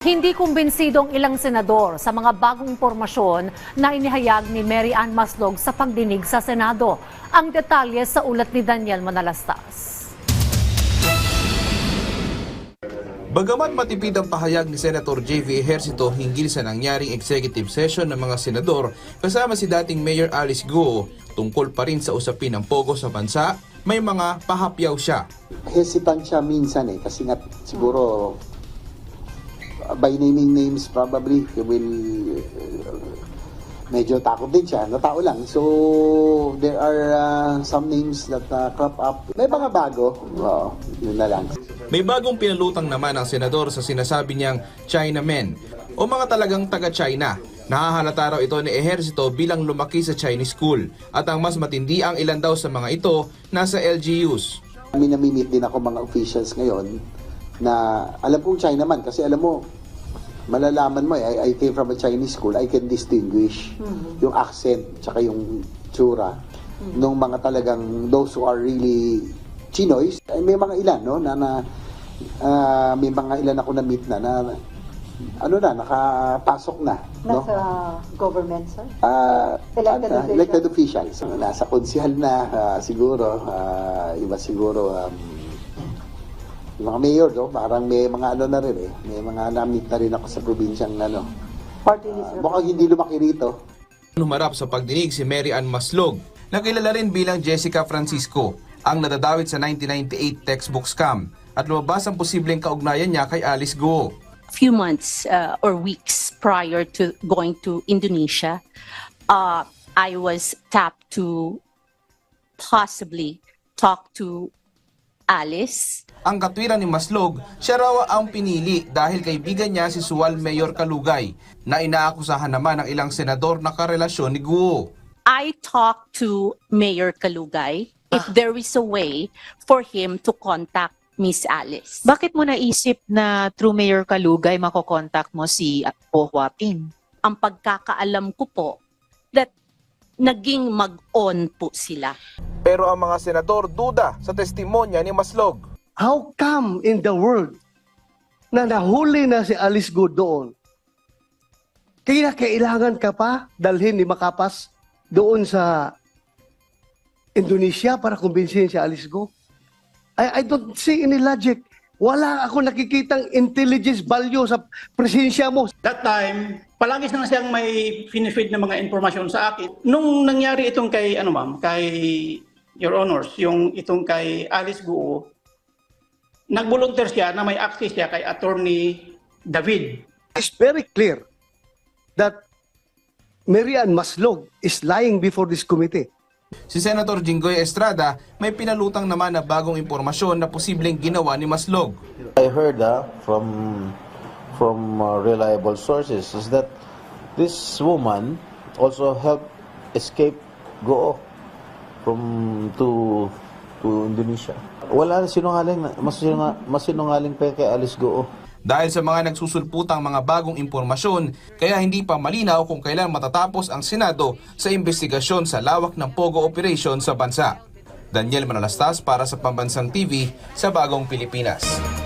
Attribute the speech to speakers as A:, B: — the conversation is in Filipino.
A: Hindi kumbinsidong ilang senador sa mga bagong impormasyon na inihayag ni Mary Ann Maslog sa pagdinig sa Senado. Ang detalye sa ulat ni Daniel Manalastas.
B: Bagamat matipid ang pahayag ni Senator J.V. Ejercito hinggil sa nangyaring executive session ng mga senador kasama si dating Mayor Alice Guo tungkol pa rin sa usapin ng pogo sa bansa, may mga pahapyaw siya.
C: Hesitant siya minsan kasi nga siguro by naming names probably he will medyo takot din siya, tao lang. So there are some names that crop up. May mga bago, yun na lang.
B: May bagong pinalutang naman ang senador sa sinasabi niyang Chinamen o mga talagang taga-China. Nahahalata raw ito ni Ejercito bilang lumaki sa Chinese school at ang mas matindi ang ilan daw sa mga ito nasa LGUs.
C: Namimit din ako mga officials ngayon na alam kong Chinaman kasi alam mo, malalaman mo, I came from a Chinese school, I can distinguish yung accent tsaka yung tsura nung mga talagang those who are really Chinoys. May mga ilan may mga ilan ako na-meet na nakapasok na.
D: Nasa government, sir?
C: Elected officials. Nasa konsyal na siguro, iba siguro mga mayor, parang may mga na rin may mga na-meet na rin ako sa probinsyang
D: Party list.
C: mukhang hindi lumaki rito.
B: Humarap sa pagdinig si Mary Ann Maslog, na kilala rin bilang Jessica Francisco, ang nadadawit sa 1998 textbook scam at lumabas ang posibleng kaugnayan niya kay Alice Guo.
E: Few months or weeks prior to going to Indonesia, I was tapped to possibly talk to Alice.
B: Ang katwiran ni Maslog, siya raw ang pinili dahil kaibigan niya si Sual Mayor Kalugay na inaakusahan naman ng ilang senador na karelasyon ni Guo.
E: I talked to Mayor Kalugay if there is a way for him to contact Miss Alice.
F: Bakit mo naisip na through Mayor Kalugay makokontak mo si Po Huaping?
E: Ang pagkakaalam ko po that naging mag-on po sila.
B: Pero ang mga senador duda sa testimonya ni Maslog.
G: How come in the world na nahuli na si Alice Guo doon? Kaya kailangan ka pa dalhin ni Makapas doon sa Indonesia para kumbinsihin si Alice Guo? I don't see any logic. Wala ako nakikitang intelligence value sa presensya mo.
H: That time, palagi na siyang may finifeed na mga informasyon sa akin. Nung nangyari itong kay, kay Your Honors, yung itong kay Alice Guo, nag-volunteer siya na may access siya kay Attorney David.
G: It's very clear that Mary Ann Maslog is lying before this committee.
B: Si Senator Jinggoy Estrada may pinalutang naman na bagong impormasyon na posibleng ginawa ni Maslog.
I: I heard from reliable sources is that this woman also helped escape Guo from to Indonesia. Wala sinungaling, mas sinungaling pa kay Alice Guo.
B: Dahil sa mga nagsusulputang mga bagong impormasyon, kaya hindi pa malinaw kung kailan matatapos ang Senado sa investigasyon sa lawak ng Pogo operation sa bansa. Daniel Manalastas para sa Pambansang TV sa Bagong Pilipinas.